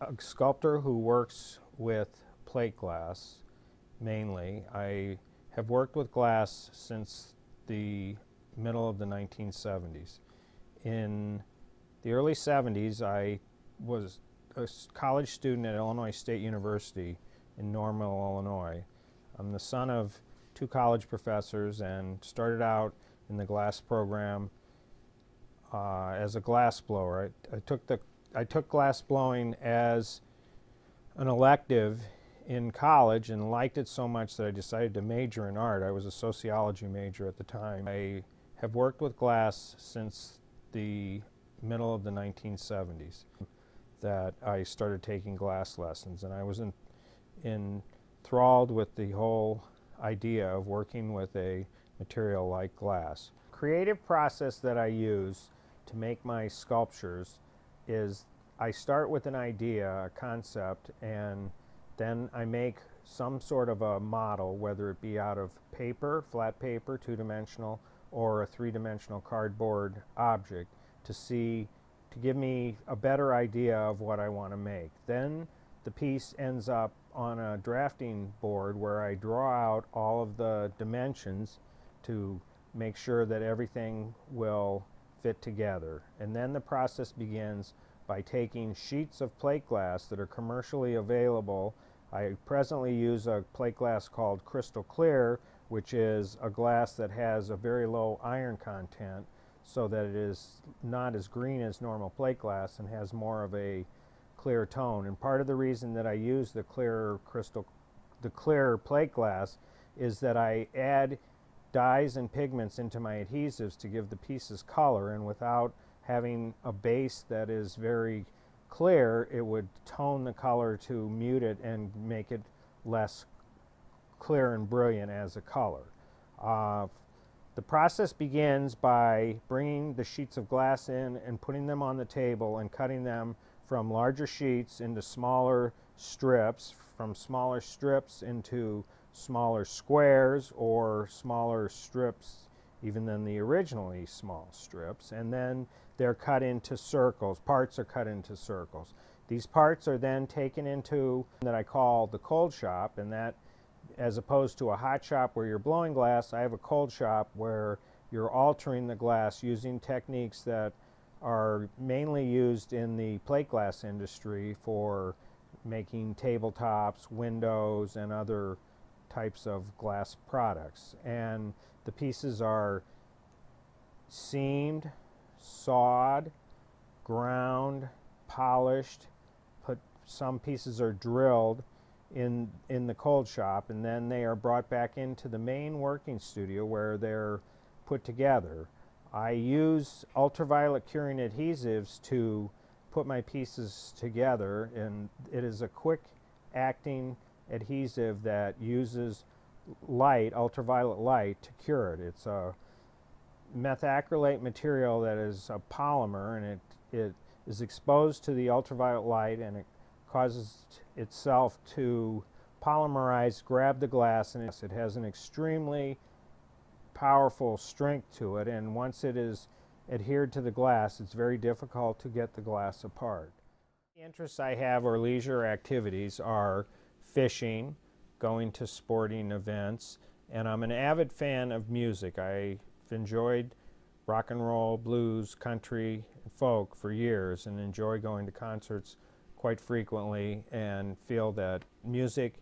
a sculptor who works with plate glass mainly. I have worked with glass since the middle of the 1970s. In the early 70s, I was a college student at Illinois State University in Normal, Illinois. I'm the son of two college professors and started out in the glass program as a glass blower. I took glass blowing as an elective in college and liked it so much that I decided to major in art. I was a sociology major at the time. I have worked with glass since the middle of the 1970s that I started taking glass lessons, and I was enthralled with the whole idea of working with a material like glass. Creative process that I use to make my sculptures is I start with an idea, a concept, and then I make some sort of a model, whether it be out of paper, flat paper, two-dimensional, or a three-dimensional cardboard object to give me a better idea of what I want to make. Then the piece ends up on a drafting board where I draw out all of the dimensions to make sure that everything will fit together. And then the process begins by taking sheets of plate glass that are commercially available. I presently use a plate glass called Crystal Clear, which is a glass that has a very low iron content so that it is not as green as normal plate glass and has more of a clear tone. And part of the reason that I use the clear plate glass is that I add dyes and pigments into my adhesives to give the pieces color, and without having a base that is very clear, it would tone the color to mute it and make it less clear and brilliant as a color. The process begins by bringing the sheets of glass in and putting them on the table and cutting them from larger sheets into smaller strips, from smaller strips into smaller squares or smaller strips even than the originally small strips, and then they're cut into circles. Parts are cut into circles. These parts are then taken into that I call the cold shop, and that, as opposed to a hot shop where you're blowing glass, I have a cold shop where you're altering the glass using techniques that are mainly used in the plate glass industry for making tabletops, windows, and other types of glass products. And the pieces are seamed, sawed, ground, polished. Some pieces are drilled in the cold shop, and then they are brought back into the main working studio where they're put together. I use ultraviolet curing adhesives to put my pieces together, and it is a quick acting adhesive that uses light, ultraviolet light, to cure it. It's a methacrylate material that is a polymer, and it is exposed to the ultraviolet light, and it causes itself to polymerize, grab the glass, and it has an extremely powerful strength to it, and once it is adhered to the glass, it's very difficult to get the glass apart. The interests I have, or leisure activities, are fishing, going to sporting events, and I'm an avid fan of music. I've enjoyed rock and roll, blues, country, and folk for years, and enjoy going to concerts quite frequently, and feel that music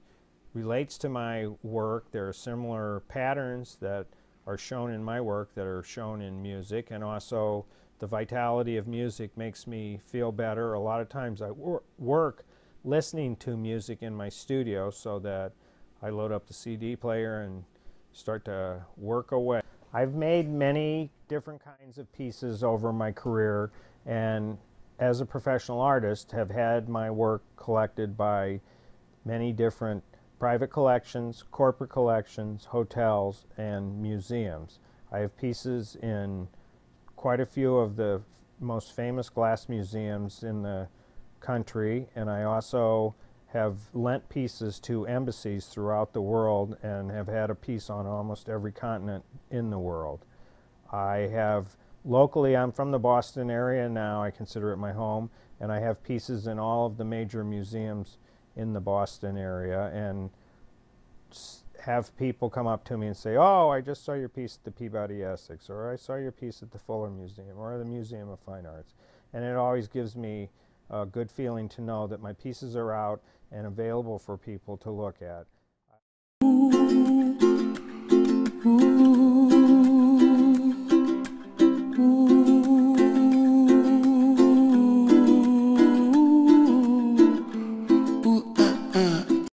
relates to my work. There are similar patterns that are shown in my work that are shown in music, and also the vitality of music makes me feel better. A lot of times I work listening to music in my studio, so that I load up the CD player and start to work away. I've made many different kinds of pieces over my career, and as a professional artist have had my work collected by many different private collections, corporate collections, hotels, and museums. I have pieces in quite a few of the most famous glass museums in the country, and I also have lent pieces to embassies throughout the world and have had a piece on almost every continent in the world. I have locally, I'm from the Boston area now, I consider it my home, and I have pieces in all of the major museums in the Boston area, and have people come up to me and say, oh, I just saw your piece at the Peabody Essex, or I saw your piece at the Fuller Museum, or the Museum of Fine Arts. And it always gives me a good feeling to know that my pieces are out and available for people to look at.